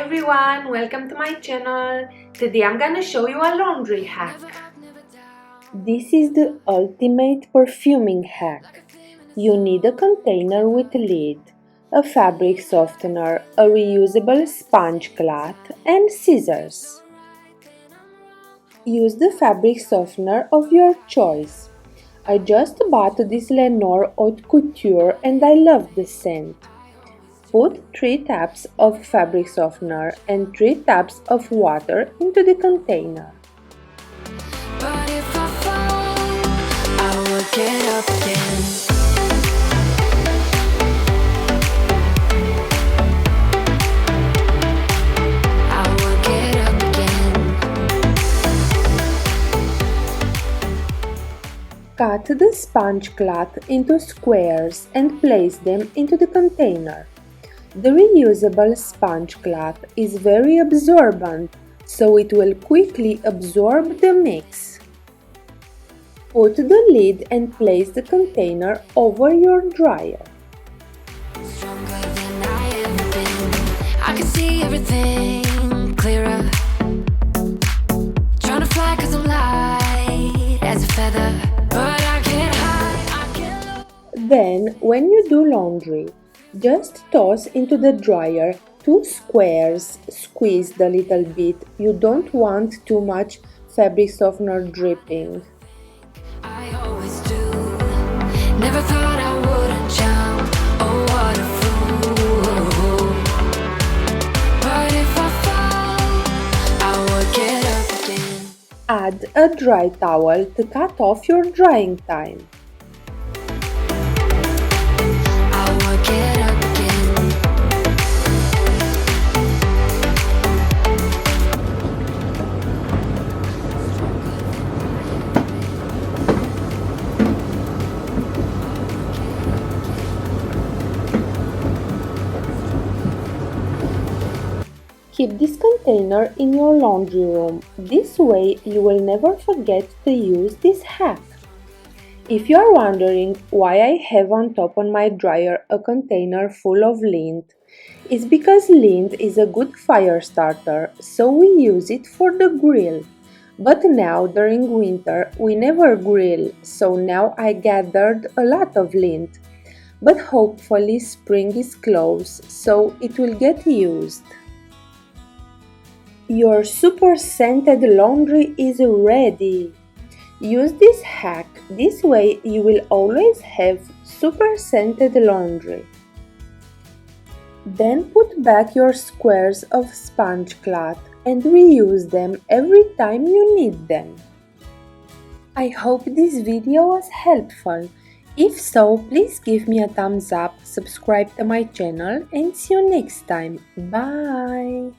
everyone, welcome to my channel. Today I'm gonna show you a laundry hack. This is the ultimate perfuming hack. You need a container with lid, a fabric softener, a reusable sponge cloth, and scissors. Use the fabric softener of your choice. I just bought this Lenore Haute Couture and I love the scent. Put 3 taps of fabric softener and 3 taps of water into the container. But if I fall, I will get up again. I will get up again. Cut the sponge cloth into squares and place them into the container. The reusable sponge cloth is very absorbent, so it will quickly absorb the mix. Put the lid and place the container over your dryer. Stronger than I ever been. I can see everything clearer. Trying to fly 'cause I'm light as a feather, but I can't hide. Then, when you do laundry, just toss into the dryer 2 squares squeezed a little bit. You don't want too much fabric softener dripping. I always do. Never thought I wouldn't jump. Oh, what a fool. But if I fall, I will get up again. Add a dry towel to cut off your drying time. I will get up again. Keep this container in your laundry room. This way you will never forget to use this hack. If you are wondering why I have on top on my dryer a container full of lint, it's because lint is a good fire starter, so we use it for the grill. But now during winter we never grill, so now I gathered a lot of lint. But hopefully spring is close, so it will get used. Your super scented laundry is ready! Use this hack, this way you will always have super scented laundry. Then put back your squares of sponge cloth and reuse them every time you need them. I hope this video was helpful. If so, please give me a thumbs up, subscribe to my channel and see you next time. Bye!